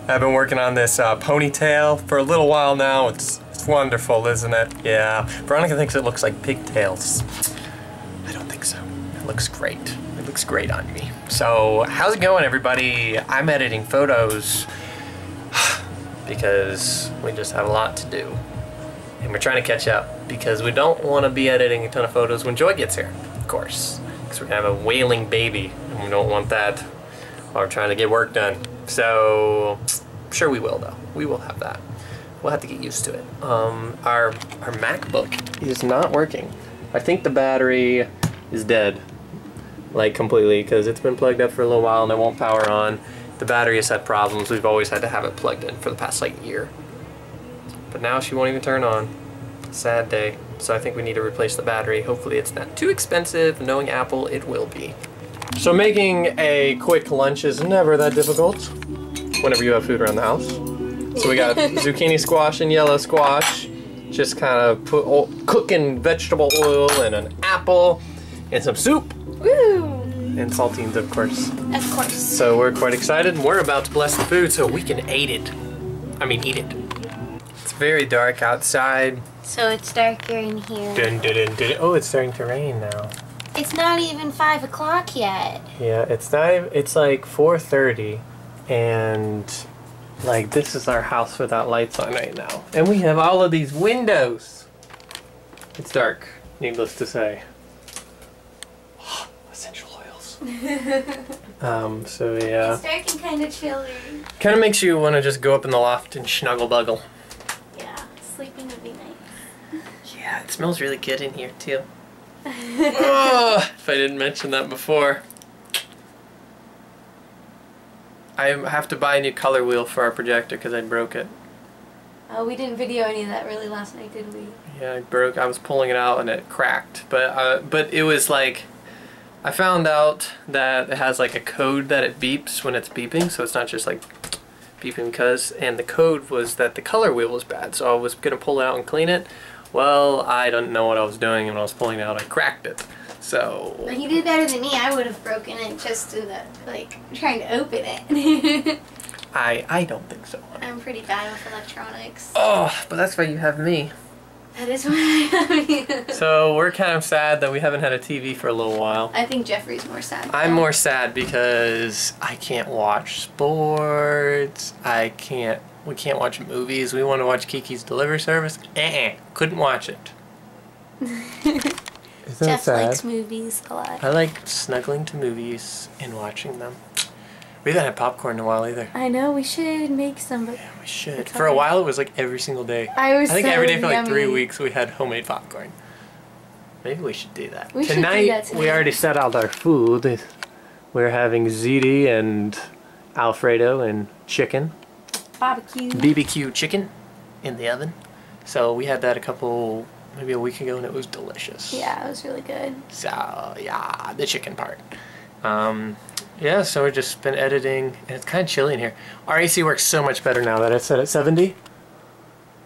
I've been working on this ponytail for a little while now. It's wonderful, isn't it? Yeah. Veronica thinks it looks like pigtails. I don't think so. It looks great. It looks great on me. So, how's it going, everybody? I'm editing photos because we just have a lot to do. And we're trying to catch up because we don't want to be editing a ton of photos when Joy gets here, of course. Because we're going to have a wailing baby, and we don't want that while we're trying to get work done. So, I'm sure we will, though. We will have that. We'll have to get used to it. Our MacBook is not working. I think the battery is dead, like completely, because it's been plugged up for a little while and it won't power on. The battery has had problems. We've always had to have it plugged in for the past like year. But now she won't even turn on. Sad day. So I think we need to replace the battery. Hopefully it's not too expensive. Knowing Apple, it will be. So making a quick lunch is never that difficult whenever you have food around the house. So we got zucchini squash and yellow squash. Just kind of cooking vegetable oil and an apple and some soup. Woo! And saltines, of course. Of course. So we're quite excited, and we're about to bless the food so we can eat it. I mean, eat it. It's very dark outside. So it's darker in here. Dun, dun, dun, dun. Oh, it's starting to rain now. It's not even 5 o'clock yet. Yeah, it's not even, it's like 4:30, and like this is our house without lights on right now. And we have all of these windows. It's dark, needless to say. Essential oils. So yeah. It's dark and kind of chilly. Kind of makes you want to just go up in the loft and snuggle buggle. Yeah, sleeping would be nice. Yeah, it smells really good in here too. Oh, if I didn't mention that before. I have to buy a new color wheel for our projector because I broke it. Oh, we didn't video any of that really last night, did we? Yeah, I was pulling it out and it cracked. But it was like, I found out that it has like a code that it beeps when it's beeping, so it's not just like beeping because, and the code was that the color wheel was bad, so I was gonna pull it out and clean it. Well, I didn't know what I was doing, and when I was pulling it out, I cracked it. So... Well, you did better than me. I would have broken it just in the, like, trying to open it. I don't think so. I'm pretty bad with electronics. Oh, but that's why you have me. That is why I have you. So we're kind of sad that we haven't had a TV for a little while. I think Jeffrey's more sad. I'm more sad because I can't watch sports. We can't watch movies. We want to watch Kiki's Delivery Service. Couldn't watch it. Isn't Jeff it sad? likes movies a lot. I like snuggling to movies and watching them. We haven't had popcorn in a while either. I know, we should make some. Yeah, we should. For a while, it was like every single day. I think so every day for like yummy. 3 weeks we had homemade popcorn. Maybe we should do that. We should do that tonight. We already set out our food. We're having ziti and Alfredo and chicken. Barbecue. BBQ chicken in the oven. So we had that maybe a week ago, and it was delicious. Yeah, it was really good. So yeah, the chicken part. Yeah, so we've just been editing, and it's kind of chilly in here. Our AC works so much better now that it's set at 70.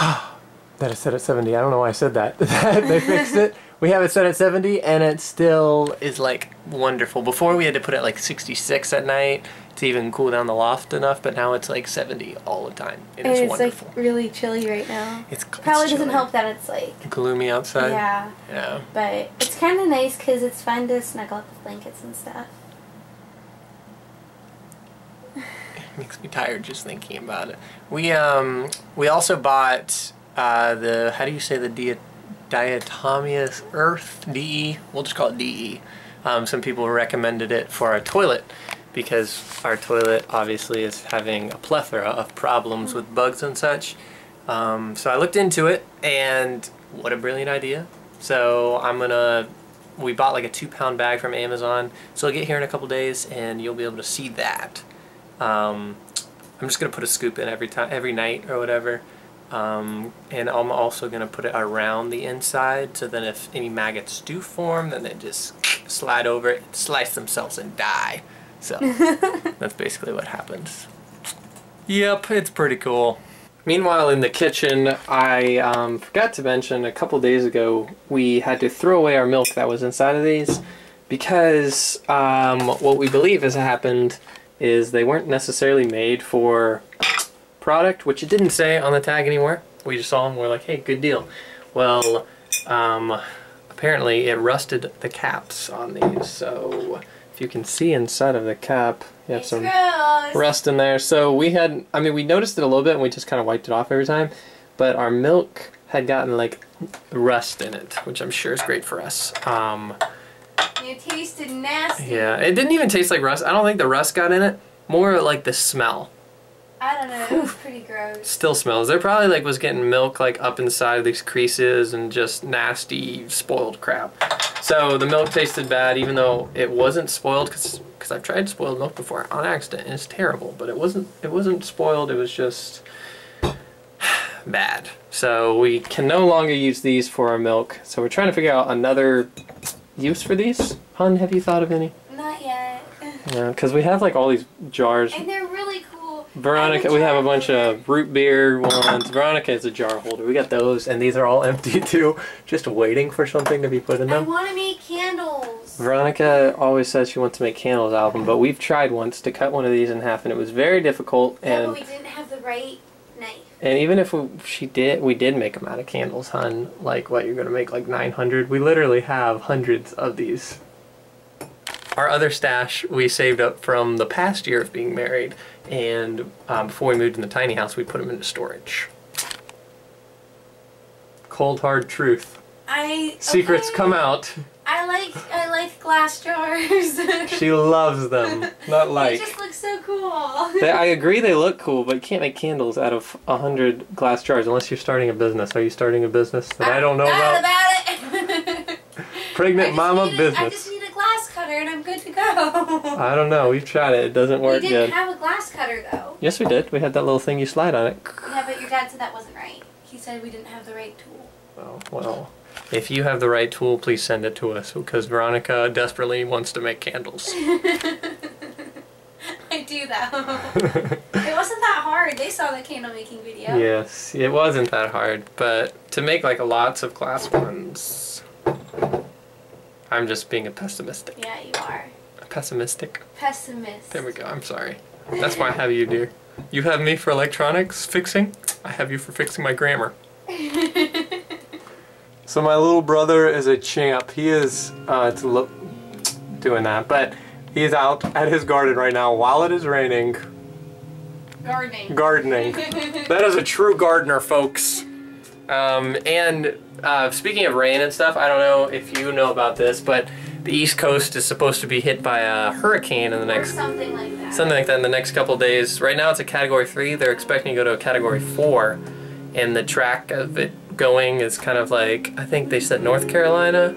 That it's set at 70. I don't know why I said that. They fixed it. We have it set at 70, and it still is like wonderful. Before we had to put it like 66 at night to even cool down the loft enough, but now it's like 70 all the time. And it's wonderful. like really chilly right now. It's Probably doesn't chilly. help that it's like Gloomy outside. Yeah. Yeah. But it's kind of nice because it's fun to snuggle up with blankets and stuff. It makes me tired just thinking about it. We also bought the, how do you say the diatomaceous earth, DE? We'll just call it DE. Some people recommended it for our toilet because our toilet obviously is having a plethora of problems with bugs and such. So I looked into it, and what a brilliant idea. So we bought like a 2-pound bag from Amazon, so it'll get here in a couple days and you'll be able to see that. I'm just gonna put a scoop in every night or whatever, and I'm also gonna put it around the inside, so then if any maggots do form, then they just slide over it, slice themselves, and die. So that's basically what happens. Yep, it's pretty cool. Meanwhile, in the kitchen, I forgot to mention a couple days ago we had to throw away our milk that was inside of these because what we believe has happened is they weren't necessarily made for product, which it didn't say on the tag anywhere. We just saw them, we're like, hey, good deal. Well, apparently it rusted the caps on these, so if you can see inside of the cap, you have some rust in there. So we had, I mean, we noticed it a little bit and we just kind of wiped it off every time, but our milk had gotten like rust in it, which I'm sure is great for us. It tasted nasty. Yeah, it didn't even taste like rust. I don't think the rust got in it. More like the smell. I don't know, it was pretty gross. Still smells. There probably like was getting milk like up inside these creases and just nasty spoiled crap. So the milk tasted bad even though it wasn't spoiled, because I've tried spoiled milk before on accident and it's terrible, but it wasn't spoiled, it was just bad. So we can no longer use these for our milk. So we're trying to figure out another use for these. Hun, have you thought of any? Not yet. Yeah, because we have like all these jars. And they're really cool. Veronica, we have a bunch of root beer ones. Veronica is a jar holder. We got those, and these are all empty too, just waiting for something to be put in them. I want to make candles. Veronica always says she wants to make candles out of them, but we've tried once to cut one of these in half, and it was very difficult. Yeah, but we didn't have the right knife. And even if we did make them out of candles, hun, like what, you're going to make like 900? We literally have hundreds of these. Our other stash we saved up from the past year of being married, and before we moved in the tiny house, we put them into storage. Cold hard truth. Secrets come out. I like glass jars. She loves them. Not like. They just look so cool. I agree they look cool, but you can't make candles out of 100 glass jars unless you're starting a business. Are you starting a business that I don't know about? It. Pregnant mama business. I just need a glass cutter and I'm good to go. I don't know. We've tried it. It doesn't work good. We didn't have a glass cutter though. Yes, we did. We had that little thing you slide on it. Yeah, but your dad said that wasn't right. He said we didn't have the right tool. Oh, well. If you have the right tool, please send it to us, because Veronica desperately wants to make candles. I do though. It wasn't that hard. They saw the candle making video. Yes, it wasn't that hard, but to make like lots of glass ones, I'm just being a pessimistic. Yeah, you are. A pessimistic? Pessimist. There we go. I'm sorry. That's why I have you, dear. You have me for electronics fixing. I have you for fixing my grammar. So my little brother is a champ. He is doing that, but he's out at his garden right now while it is raining. Gardening. That is a true gardener, folks. And speaking of rain and stuff, I don't know if you know about this, but the East Coast is supposed to be hit by a hurricane in the next... Or something like that. Something like that in the next couple of days. Right now it's a Category 3. They're expecting to go to a Category 4. And the track of it going is kind of like, I think they said North Carolina?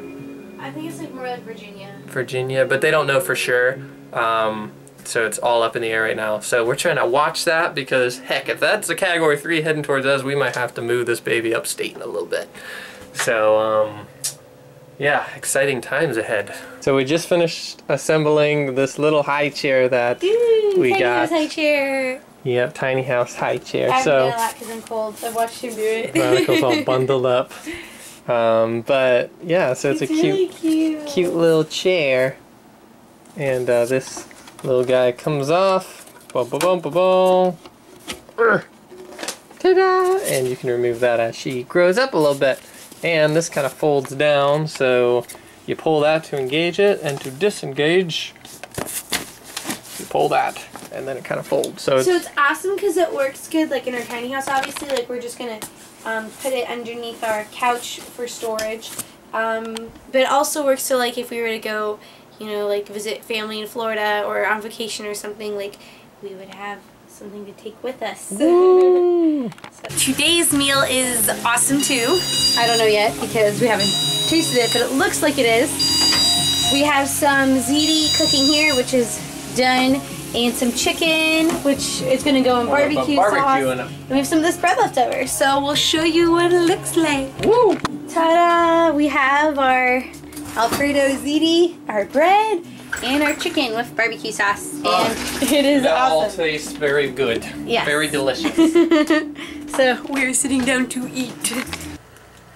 I think it's like more like Virginia. Virginia, but they don't know for sure. So it's all up in the air right now. So we're trying to watch that because, heck, if that's a Category 3 heading towards us, we might have to move this baby upstate in a little bit. So, yeah, exciting times ahead. So we just finished assembling this little high chair that we got. High chair. Yep, tiny house high chair. I haven't done a lot because I'm cold, so I've watched him do it. Veronica's all bundled up. But yeah, so it's a really cute little chair. And this little guy comes off. Boom, boom, boom, boom, boom. Ta-da! And you can remove that as she grows up a little bit. And this kind of folds down, so you pull that to engage it, and to disengage, you pull that. And then it kind of folds. So it's awesome because it works good, like in our tiny house, obviously. Like, we're just going to put it underneath our couch for storage. But it also works so, like, if we were to go, you know, like, visit family in Florida or on vacation or something, like, we would have something to take with us. So today's meal is awesome, too. I don't know yet because we haven't tasted it, but it looks like it is. We have some ziti cooking here, which is done. And some chicken, which is going to go in barbecue sauce. And we have some of this bread left over. So we'll show you what it looks like. Woo! Ta-da! We have our Alfredo ziti, our bread, and our chicken with barbecue sauce. And it is that awesome. All tastes very good. Yes. Very delicious. So we're sitting down to eat.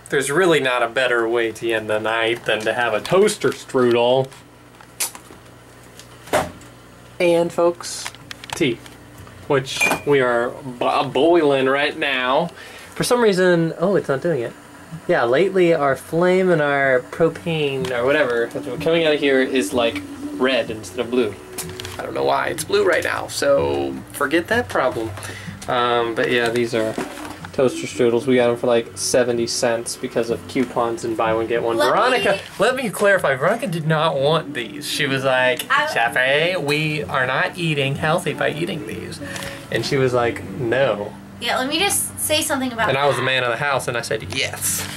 There's really not a better way to end the night than to have a toaster strudel. And folks, tea. which we are boiling right now. For some reason, oh, it's not doing it. Yeah, lately our flame and our propane or whatever that's coming out of here is like red instead of blue. I don't know why. It's blue right now, so forget that problem. But yeah, these are toaster strudels. We got them for like 70 cents because of coupons and buy one get one. Veronica, let me clarify. Veronica did not want these. She was like, Chef, we are not eating healthy by eating these. And she was like, no. Yeah, let me just say something about that. And I was the man of the house and I said yes.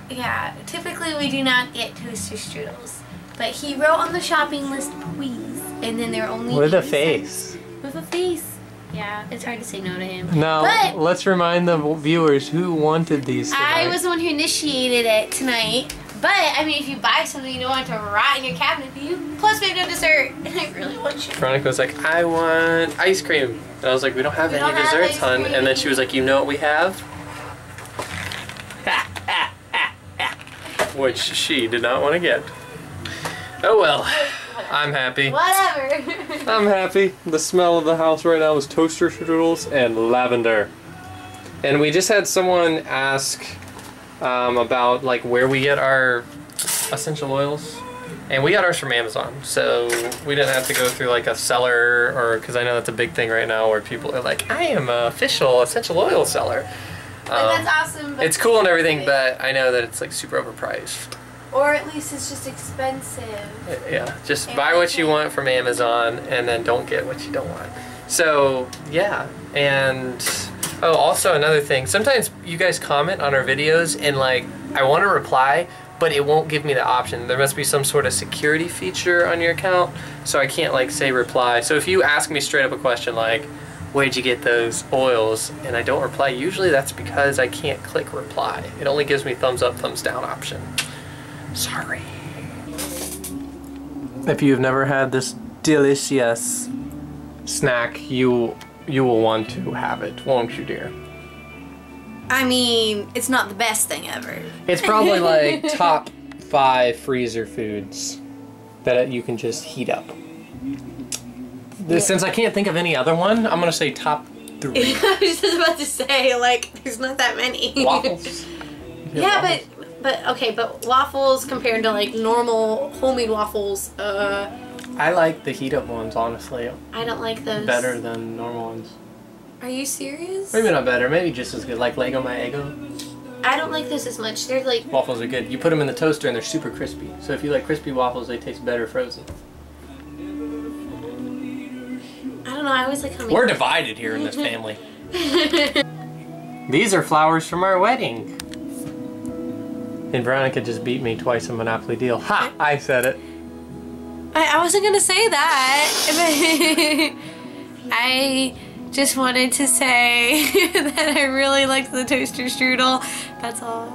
Yeah, typically we do not get toaster strudels. But he wrote on the shopping list, please. And then they're only with a face. With a face. Yeah, it's hard to say no to him. Now, let's remind the viewers who wanted these tonight. I was the one who initiated it tonight. But, I mean, if you buy something you don't want to rot in your cabinet, do you? Plus, we have no dessert, and I really want you. Veronica was like, I want ice cream. And I was like, we don't have any desserts, hon. And then she was like, you know what we have? Which she did not want to get. Oh well. I'm happy. Whatever. I'm happy. The smell of the house right now is toaster strudels and lavender. And we just had someone ask about like where we get our essential oils. And we got ours from Amazon. So we didn't have to go through like a seller or, because I know that's a big thing right now where people are like, I am an official essential oil seller. That's awesome. But it's cool and everything, but I know that it's like super overpriced. Or at least it's just expensive. Yeah, just buy what you want from Amazon and then don't get what you don't want. So, yeah. And, oh, also another thing. Sometimes you guys comment on our videos and, like, I want to reply, but it won't give me the option. There must be some sort of security feature on your account, so I can't, like, say reply. So if you ask me straight up a question like, where'd you get those oils? And I don't reply, usually that's because I can't click reply. It only gives me thumbs up, thumbs down option. Sorry. If you've never had this delicious snack, you will want to have it, won't you, dear? I mean, it's not the best thing ever. It's probably like top 5 freezer foods that you can just heat up. Since I can't think of any other one, I'm gonna say top 3. I was just about to say, like, there's not that many. Waffles. Yeah, waffles. But waffles compared to like normal homemade waffles, I like the heat up ones, honestly. I don't like those. Better than normal ones. Are you serious? Maybe not better, maybe just as good. Like Lego My Eggo. I don't like those as much. They're like... Waffles are good. You put them in the toaster and they're super crispy. So if you like crispy waffles, they taste better frozen. I don't know, I always like homemade. We're divided here in this family. These are flowers from our wedding. And Veronica just beat me twice in Monopoly Deal. Ha! I said it. I wasn't gonna say that. I just wanted to say that I really liked the toaster strudel. That's all.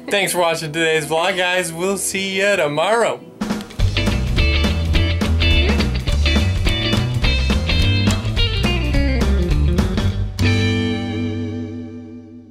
Thanks for watching today's vlog, guys. We'll see you tomorrow.